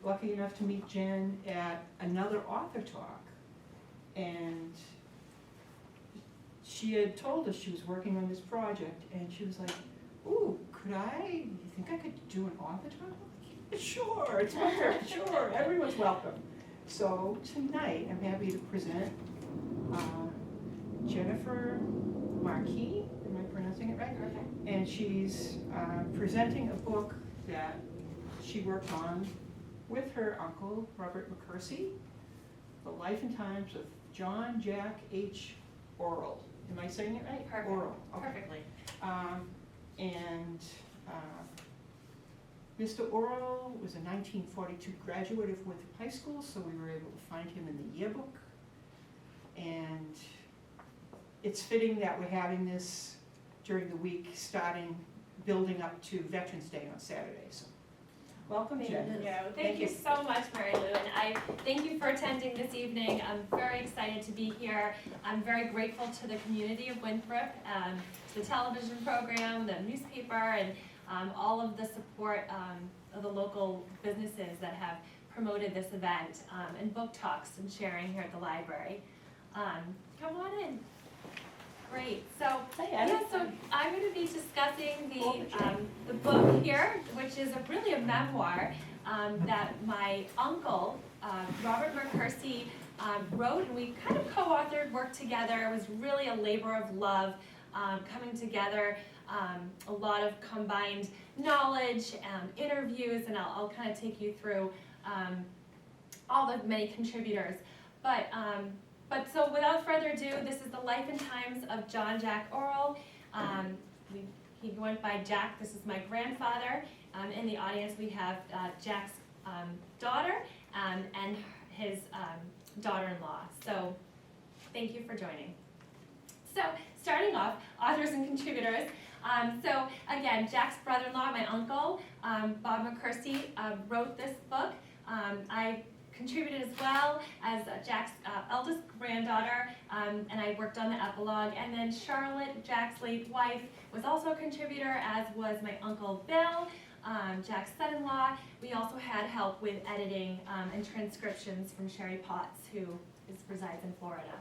lucky enough to meet Jen at another author talk, and she had told us she was working on this project, and she was like, ooh, you think I could do an author talk? Sure, it's wonderful, sure, everyone's welcome. So tonight, I'm happy to present Jennifer Marquis, am I pronouncing it right? Perfect. And she's presenting a book that she worked on with her uncle, Robert McKersie, The Life and Times of John Jack H. Orrall. Am I saying it right? Perfect. Orrall. Okay. Perfectly. Mr. Orrall was a 1942 graduate of Winthrop High School, so we were able to find him in the yearbook. And it's fitting that we're having this during the week, building up to Veterans Day on Saturday. So, welcome, Jen. Thank you so much, Mary Lou, and I thank you for attending this evening. I'm very excited to be here. I'm very grateful to the community of Winthrop, the television program, the newspaper, and all of the support of the local businesses that have promoted this event, and book talks and sharing here at the library. Come on in. Great. So so I'm going to be discussing the book here, which is really a memoir that my uncle Robert McKersie wrote, and we kind of co-authored, worked together. It was really a labor of love, coming together, a lot of combined knowledge, interviews, and I'll kind of take you through all the many contributors. But so without further ado, this is the life and times of John Jack Orrall. He went by Jack. This is my grandfather. In the audience we have Jack's daughter and his daughter-in-law. So thank you for joining. So starting off, authors and contributors. So again, Jack's brother-in-law, my uncle, Bob McKersie, wrote this book. I contributed as well as Jack's eldest granddaughter, and I worked on the epilogue. And then Charlotte, Jack's late wife, was also a contributor, as was my uncle Bill, Jack's son-in-law. We also had help with editing and transcriptions from Sherry Potts, who resides in Florida.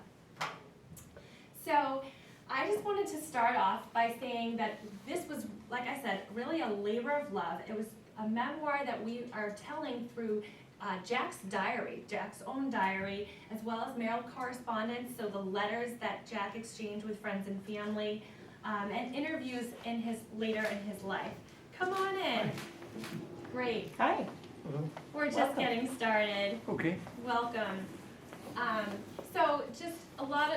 So I just wanted to start off by saying that this was, like I said, really a labor of love. It was a memoir that we are telling through Jack's diary, Jack's own diary, as well as mail correspondence, so the letters that Jack exchanged with friends and family, and interviews later in his life. Come on in. Great. Hi. We're just Welcome. getting started. Okay. Welcome. So just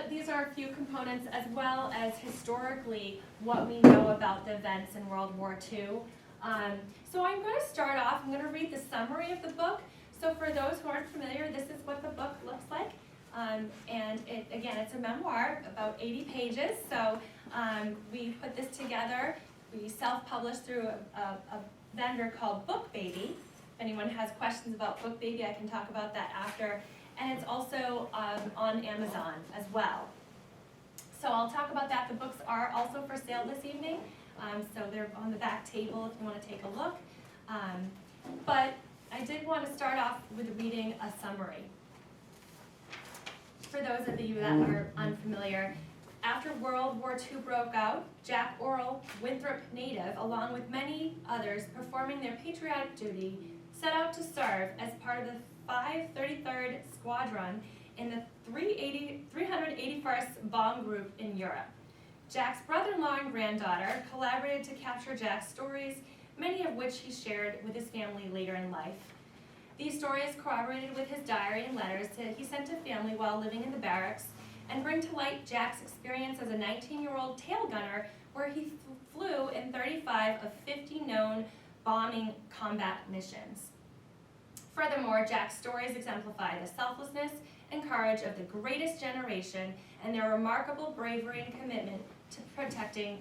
these are a few components, as well as historically what we know about the events in World War II. So I'm going to start off, I'm going to read the summary of the book. So for those who aren't familiar, this is what the book looks like. And it's a memoir, about 80 pages. So we put this together. We self-published through a vendor called BookBaby. If anyone has questions about BookBaby, I can talk about that after. And it's also on Amazon as well. So I'll talk about that. The books are also for sale this evening. So they're on the back table if you want to take a look. But I did want to start off with reading a summary. For those of you that are unfamiliar, after World War II broke out, Jack Orrall, Winthrop native, along with many others performing their patriotic duty, set out to serve as part of the 533rd Squadron in the 381st Bomb Group in Europe. Jack's brother-in-law and granddaughter collaborated to capture Jack's stories, many of which he shared with his family later in life. These stories corroborated with his diary and letters that he sent to family while living in the barracks, and bring to light Jack's experience as a 19-year-old tail gunner, where he flew in 35 of 50 known bombing combat missions. Furthermore, Jack's stories exemplify the selflessness and courage of the greatest generation and their remarkable bravery and commitment to protecting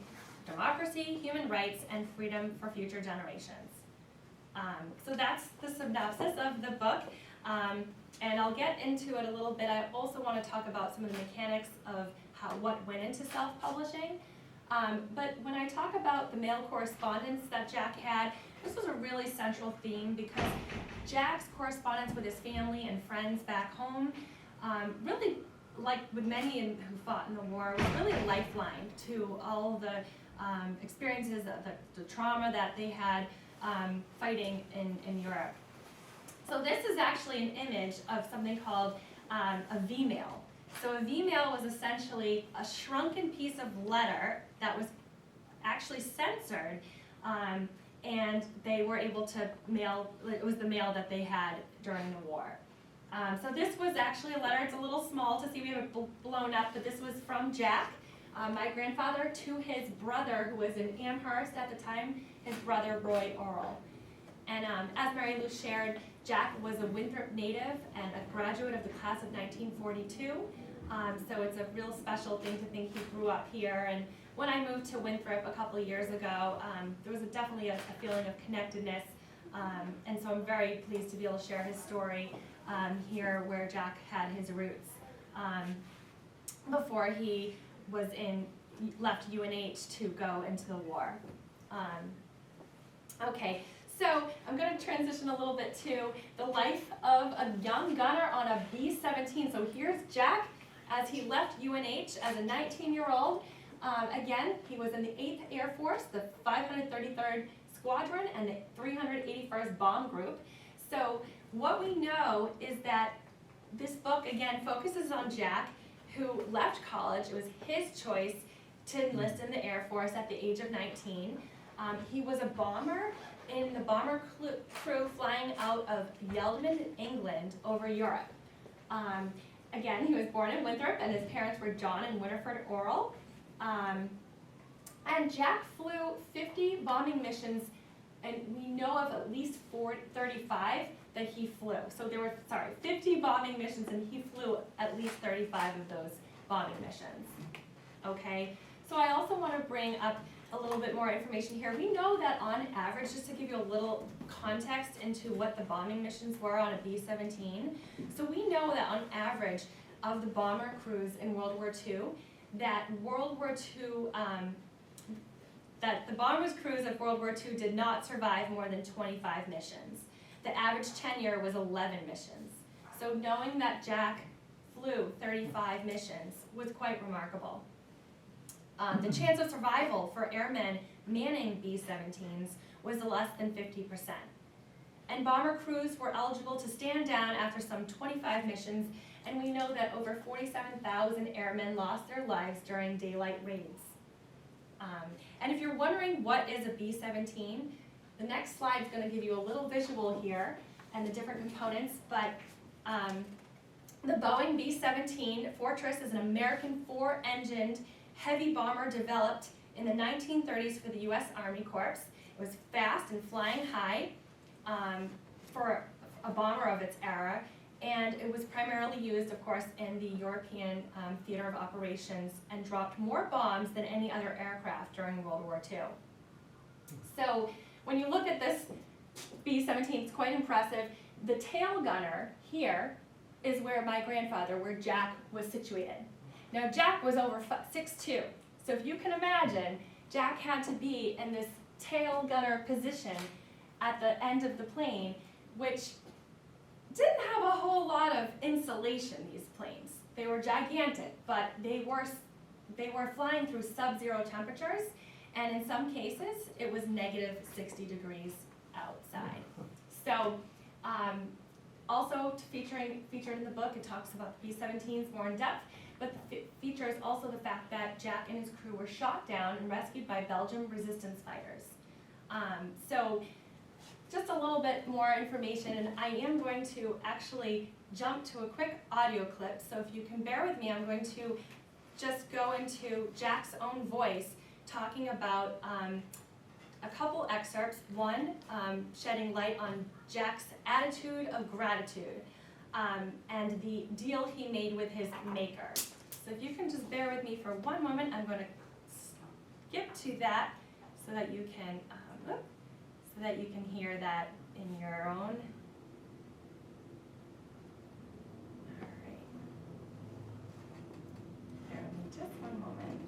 democracy, human rights, and freedom for future generations. So that's the synopsis of the book, and I'll get into it a little bit. I also want to talk about some of the mechanics of what went into self-publishing. But when I talk about the mail correspondence that Jack had, this was a really central theme because Jack's correspondence with his family and friends back home, really, like with many who fought in the war, was really a lifeline to all the experiences, the trauma that they had fighting in Europe. So this is actually an image of something called a V-mail. So a V-mail was essentially a shrunken piece of letter that was actually censored, and they were able to mail, it was the mail that they had during the war. So this was actually a letter. It's a little small to see, we have it blown up, but this was from Jack, my grandfather, to his brother, who was in Amherst at the time, his brother Roy Orrall. And as Mary Lou shared, Jack was a Winthrop native and a graduate of the class of 1942. So it's a real special thing to think he grew up here. And when I moved to Winthrop a couple of years ago, there was definitely a feeling of connectedness. And so I'm very pleased to be able to share his story here where Jack had his roots before he was left UNH to go into the war. Okay, so I'm going to transition a little bit to the life of a young gunner on a B-17. So here's Jack as he left UNH as a 19-year-old. Again, he was in the 8th Air Force, the 533rd Squadron, and the 381st Bomb Group. So what we know is that this book, again, focuses on Jack, who left college. It was his choice to enlist in the Air Force at the age of 19. He was a bomber in the bomber crew flying out of Yeldman, England, over Europe. Again, he was born in Winthrop, and his parents were John and Winifred Orrall. And Jack flew 50 bombing missions, and we know of at least 35 that he flew. So there were, 50 bombing missions, and he flew at least 35 of those bombing missions. Okay, so I also want to bring up a little bit more information here. We know that on average, just to give you a little context into what the bombing missions were on a B-17, so we know that on average of the bomber crews in World War II, that that the bombers crews of World War II did not survive more than 25 missions. The average tenure was 11 missions. So knowing that Jack flew 35 missions was quite remarkable. The chance of survival for airmen manning B-17s was less than 50%. And bomber crews were eligible to stand down after some 25 missions, and we know that over 47,000 airmen lost their lives during daylight raids. And if you're wondering what is a B-17, the next slide is going to give you a little visual here and the different components, but the Boeing B-17 Fortress is an American 4-engined heavy bomber developed in the 1930s for the U.S. Army Corps. It was fast and flying high for a bomber of its era, and it was primarily used, of course, in the European theater of operations and dropped more bombs than any other aircraft during World War II. So when you look at this B-17, it's quite impressive. The tail gunner here is where my grandfather, where Jack was situated. Now Jack was over 6'2", so if you can imagine, Jack had to be in this tail gunner position at the end of the plane, which didn't have a whole lot of insulation, these planes. They were gigantic, but they were flying through sub-zero temperatures, and in some cases, it was negative 60 degrees outside. So, also featured in the book, it talks about the B-17s more in depth, but it features also the fact that Jack and his crew were shot down and rescued by Belgian resistance fighters. So just a little bit more information, and I am going to actually jump to a quick audio clip, so if you can bear with me, I'm going to just go into Jack's own voice talking about a couple excerpts. One, shedding light on Jack's attitude of gratitude and the deal he made with his maker. So if you can just bear with me for one moment, I'm going to skip to that so that you can hear that in your own. All right. Bear with me just one moment.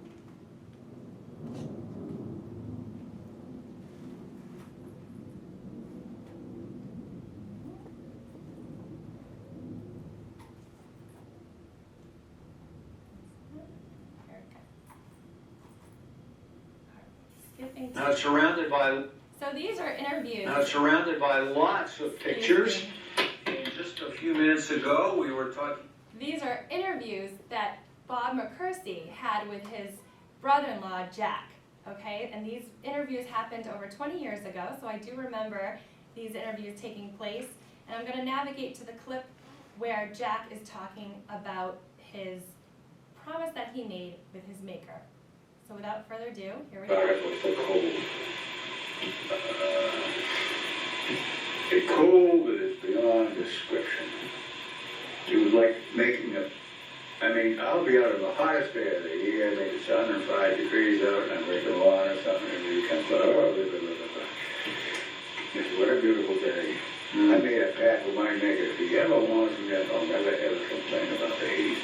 Now it's surrounded by So these are interviews. Lots of pictures. And just a few minutes ago, we were talking. These are interviews that Bob McKersie had with his brother-in-law, Jack, okay? And these interviews happened over 20 years ago, so I do remember these interviews taking place. And I'm gonna navigate to the clip where Jack is talking about his promise that he made with his maker. So without further ado, here we go. A cold that is beyond description. It was like making I'll be out on the hottest day of the year, maybe it's 105 degrees out, and I'm making a lawn or something, and you come, what a beautiful day. I made a pact with my maker, if he ever wants me, I'll never ever complain about the heat.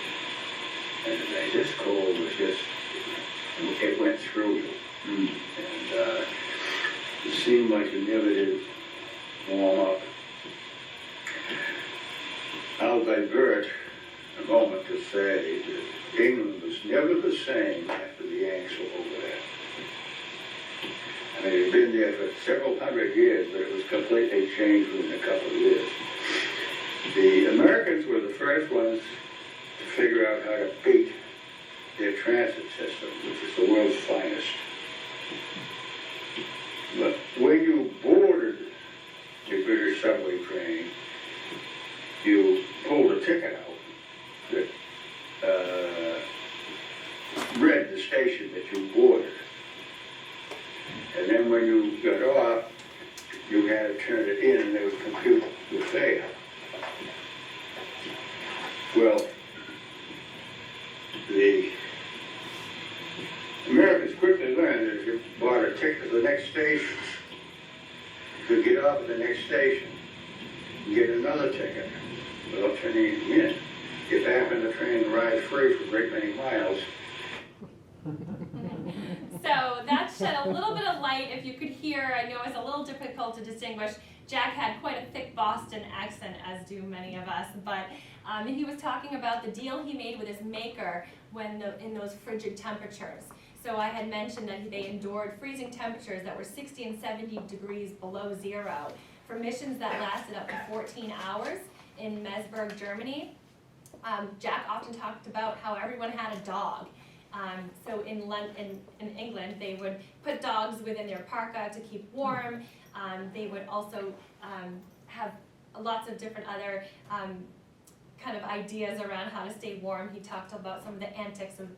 And today, this cold was just, it went through you. And it seemed like you never did warm up. I'll divert a moment to say that England was never the same after the Yanks were over there. I mean, it had been there for several hundred years, but it was completely changed within a couple of years. The Americans were the first ones to figure out how to beat their transit system, which is the world's finest. But when you boarded the British subway train, you pulled a ticket out that read the station that you boarded. And then when you got off, you had to turn it in and they would compute the fare. Well, the Americans quickly learned that if you bought a ticket to the next station, you could get off at the next station and get another ticket without turning it in. Get back on the train and ride free for a great many miles. So that shed a little bit of light, if you could hear. I know it's a little difficult to distinguish. Jack had quite a thick Boston accent, as do many of us, but he was talking about the deal he made with his maker in those frigid temperatures. So I had mentioned that they endured freezing temperatures that were 60 and 70 degrees below zero for missions that lasted up to 14 hours in Meseberg, Germany. Jack often talked about how everyone had a dog. So in England, they would put dogs within their parka to keep warm. They would also have lots of different other kind of ideas around how to stay warm. He talked about some of the antics of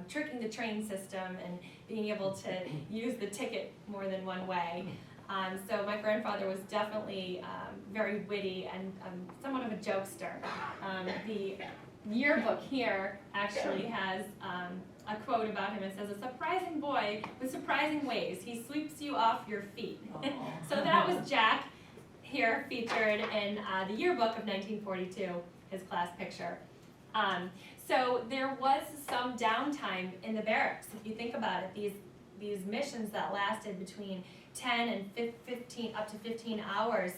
tricking the train system and being able to use the ticket more than one way. So my grandfather was definitely very witty and somewhat of a jokester. The yearbook here actually has a quote about him. It says, "A surprising boy with surprising ways. He sweeps you off your feet." So that was Jack here featured in the yearbook of 1942, his class picture. So there was some downtime in the barracks. If you think about it, these missions that lasted between 10 and 15, up to 15 hours,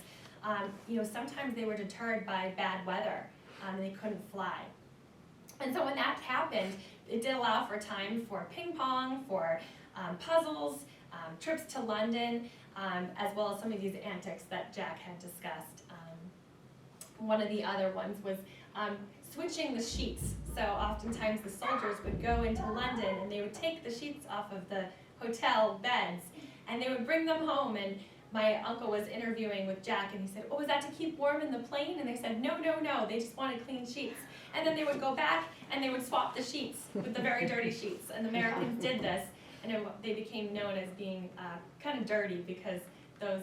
sometimes they were deterred by bad weather and they couldn't fly. And so when that happened, it did allow for time for ping pong, for puzzles, trips to London, as well as some of these antics that Jack had discussed. One of the other ones was switching the sheets. So oftentimes the soldiers would go into London and they would take the sheets off of the hotel beds and they would bring them home. And my uncle was interviewing with Jack and he said, "Oh, was that to keep warm in the plane?" And they said, no, they just wanted clean sheets. And then they would go back and they would swap the sheets with the very dirty sheets. And the Americans did this, and they became known as being kind of dirty because those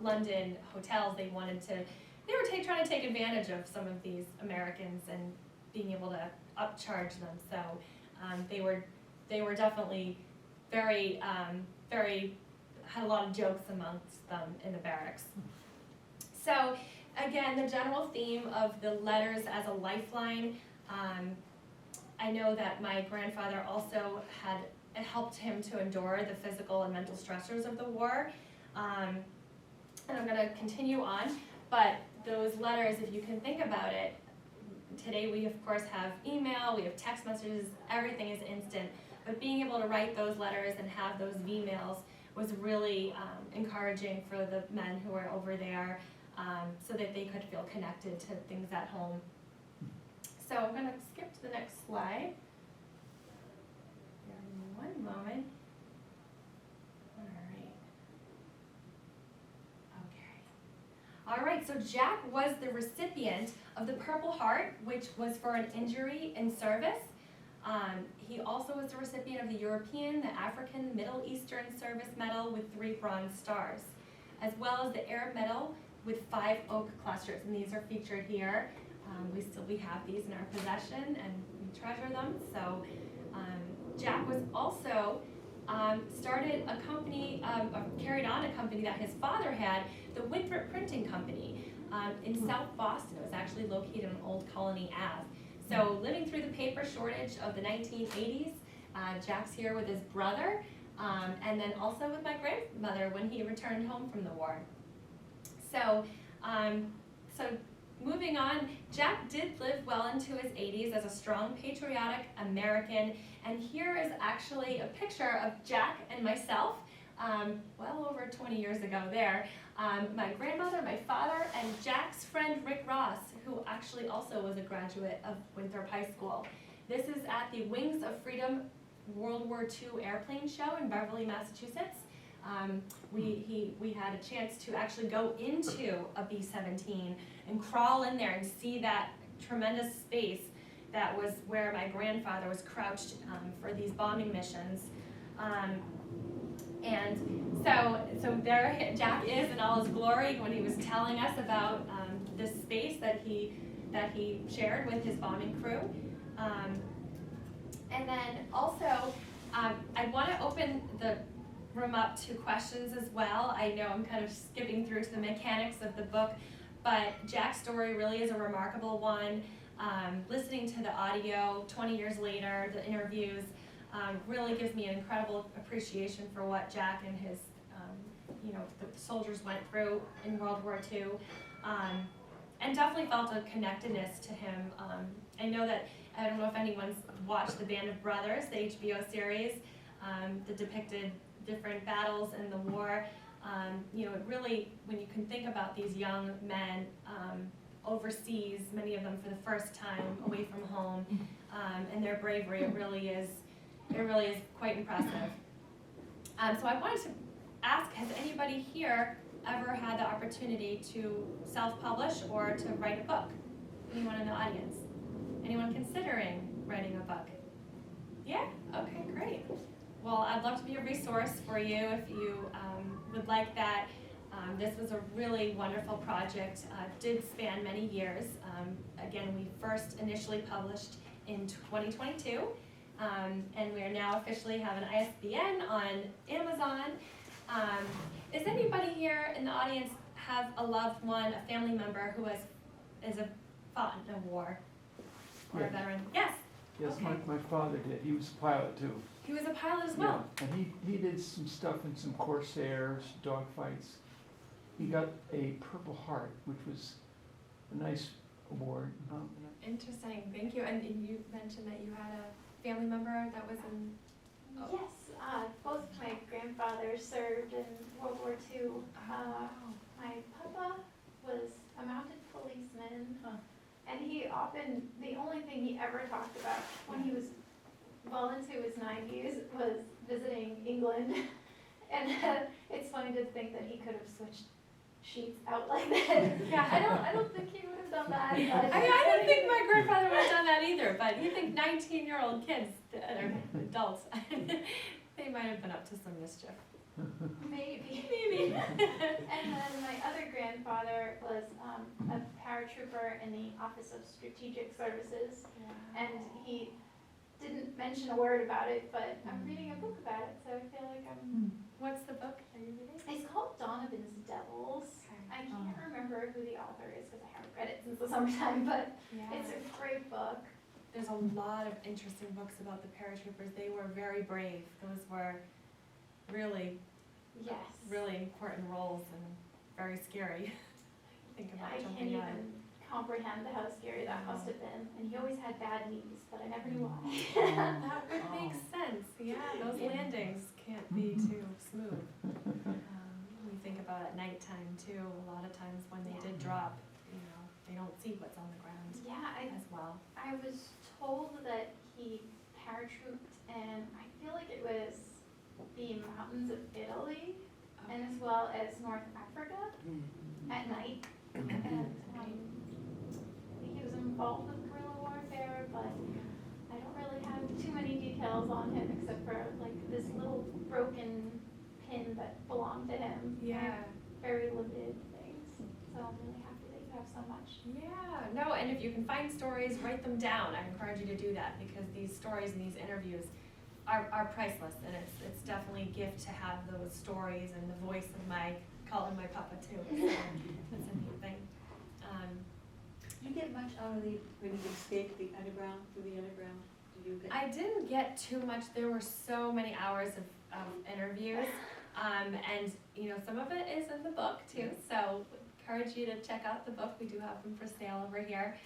London hotels, they were trying to take advantage of some of these Americans and being able to upcharge them. So they were definitely very had a lot of jokes amongst them in the barracks. So again, the general theme of the letters as a lifeline. I know that my grandfather also it helped him to endure the physical and mental stressors of the war. And I'm going to continue on, but those letters, if you can think about it, today we of course have email, we have text messages, everything is instant, but being able to write those letters and have those emails was really encouraging for the men who were over there, so that they could feel connected to things at home. So I'm gonna skip to the next slide. Bear with me one moment. All right. Okay. All right, so Jack was the recipient of the Purple Heart, which was for an injury in service. He also was the recipient of the European, the African, Middle Eastern Service Medal with 3 bronze stars, as well as the Arab Medal with 5 oak clusters, and these are featured here. We have these in our possession and we treasure them. So Jack was also started a company, carried on a company that his father had, the Winthrop Printing Company in South Boston. It was actually located on Old Colony Ave. So living through the paper shortage of the 1980s, Jack's here with his brother, and then also with my grandmother when he returned home from the war. So, moving on, Jack did live well into his 80s as a strong, patriotic American, and here is actually a picture of Jack and myself, well over 20 years ago there. My grandmother, my father, and Jack's friend Rick Ross, who actually also was a graduate of Winthrop High School. This is at the Wings of Freedom World War II airplane show in Beverly, Massachusetts. We had a chance to actually go into a B-17 and crawl in there and see that tremendous space that was where my grandfather was crouched for these bombing missions. And so there Jack is in all his glory when he was telling us about this space that he shared with his bombing crew. And then also, I want to open the room up to questions as well. I know I'm kind of skipping through to the mechanics of the book, but Jack's story really is a remarkable one. Listening to the audio 20 years later, the interviews, really gives me an incredible appreciation for what Jack and his, the soldiers went through in World War II, and definitely felt a connectedness to him. I know that, I don't know if anyone's watched the Band of Brothers, the HBO series, that depicted different battles in the war. It really, when you can think about these young men overseas, many of them for the first time away from home, and their bravery, it really is quite impressive. So I wanted to ask, has anybody here ever had the opportunity to self-publish or to write a book? Anyone in the audience? Anyone considering writing a book? Yeah? Okay, great. Well, I'd love to be a resource for you if you would like that. This was a really wonderful project. Did span many years. Again, we first initially published in 2022, and we are now officially have an ISBN on Amazon. Does anybody here in the audience have a loved one, a family member who is fought in a war or a veteran? Yes. Yes, Okay. my father did. He was a pilot too. He was a pilot as well. Yeah, and he did some stuff in some Corsairs, dogfights. He got a Purple Heart, which was a nice award. Interesting, thank you. And you mentioned that you had a family member that was in. Oh. Yes, both my grandfathers served in World War II. My papa was a mounted policeman, and the only thing he ever talked about when he was well into his 90s was visiting England. And it's funny to think that he could have switched sheets out like that. Yeah. I don't think he would have done that. But I don't think my grandfather would have done that either, but you think 19-year-old kids, or adults, they might have been up to some mischief. Maybe. Maybe. And then my other grandfather was a paratrooper in the Office of Strategic Services, and he didn't mention a word about it, but I'm reading a book about it, so I feel like I'm... What's the book are you reading? It's called Donovan's Devils. Okay. I can't remember who the author is because I haven't read it since the summertime, but it's a great book. There's a lot of interesting books about the paratroopers. They were very brave. Those were really, Yes. really important roles and very scary. Think about I can't jumping out. even comprehend how scary that must have been. And he always had bad knees, but I never knew why. That would make sense. Yeah, those landings can't be too smooth. We think about at nighttime too, a lot of times when they did drop, they don't see what's on the ground Yeah, as well. I was told that he paratrooped in, I feel like it was the mountains of Italy and as well as North Africa at night. And he was involved with guerrilla warfare, but I don't really have too many details on him except for like this little broken pin that belonged to him. Yeah. Very limited things. So I'm really happy that you have so much. Yeah, no, and if you can find stories, write them down. I encourage you to do that because these stories and these interviews are priceless, and it's definitely a gift to have those stories and the voice of call him my papa too. So that's a neat thing. Did you get much out of when you escaped the underground, through the underground? Did you get? I didn't get too much. There were so many hours of interviews, and some of it is in the book too. So encourage you to check out the book. We do have them for sale over here.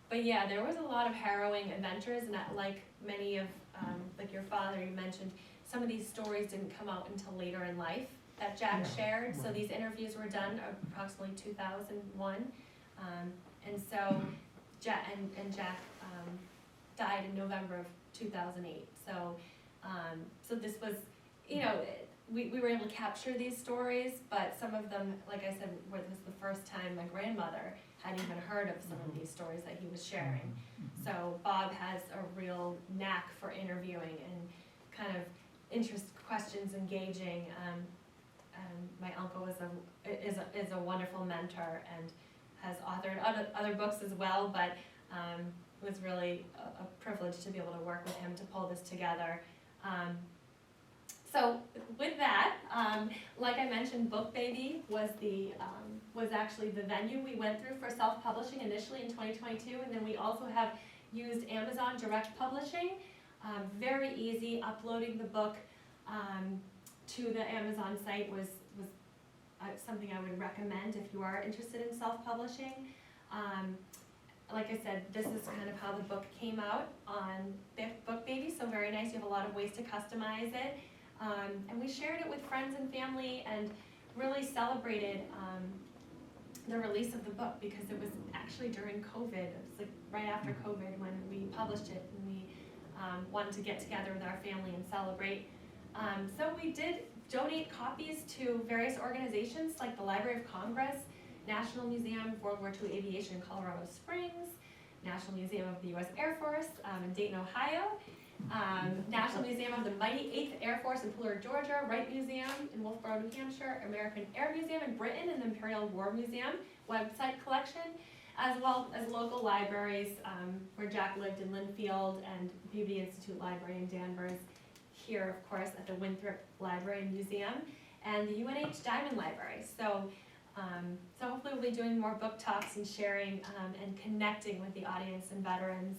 But yeah, there was a lot of harrowing adventures, and like many of, like your father, you mentioned, some of these stories didn't come out until later in life that Jack shared. So these interviews were done approximately 2001. And so Jack died in November of 2008. So this was, we were able to capture these stories, but some of them, like I said, this was the first time my grandmother hadn't even heard of some of these stories that he was sharing. So Bob has a real knack for interviewing and kind of questions engaging. My uncle is a wonderful mentor and has authored other books as well, but it was really a privilege to be able to work with him to pull this together. So with that, like I mentioned, Book Baby was actually the venue we went through for self-publishing initially in 2022, and then we also have used Amazon Direct Publishing. Very easy. Uploading the book to the Amazon site was something I would recommend if you are interested in self-publishing. Like I said, this is kind of how the book came out on Book Baby, so very nice. You have a lot of ways to customize it. And we shared it with friends and family and really celebrated the release of the book because it was actually during COVID. It was like right after COVID when we published it, and we wanted to get together with our family and celebrate. So we did donate copies to various organizations like the Library of Congress, National Museum of World War II Aviation in Colorado Springs, National Museum of the U.S. Air Force in Dayton, Ohio, National Museum of the Mighty 8th Air Force in Pooler, Georgia, Wright Museum in Wolfboro, New Hampshire, American Air Museum in Britain, and the Imperial War Museum website collection, as well as local libraries where Jack lived in Linfield, and the Beauty Institute Library in Danvers, here of course at the Winthrop Library and Museum, and the UNH Diamond Library. So hopefully we'll be doing more book talks and sharing and connecting with the audience and veterans.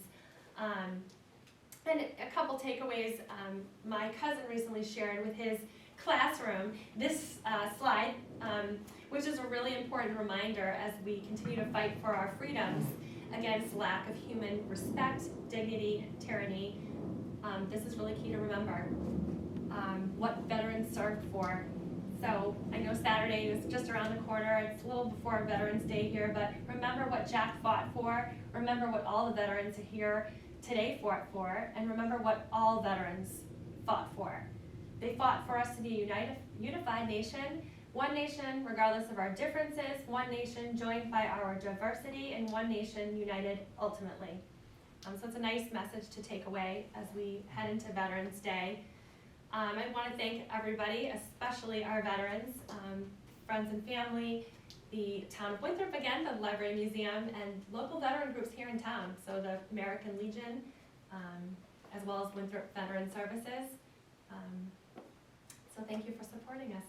And a couple takeaways, my cousin recently shared with his classroom this slide, which is a really important reminder as we continue to fight for our freedoms against lack of human respect, dignity, and tyranny. This is really key to remember what veterans served for. So I know Saturday is just around the corner, it's a little before Veterans Day here, but remember what Jack fought for, remember what all the veterans here today fought for, and remember what all veterans fought for. They fought for us to be a unified nation, one nation regardless of our differences, one nation joined by our diversity, and one nation united ultimately. So it's a nice message to take away as we head into Veterans Day. I want to thank everybody, especially our veterans, friends and family, the town of Winthrop again, the Library and Museum, and local veteran groups here in town. So the American Legion, as well as Winthrop Veteran Services. So thank you for supporting us.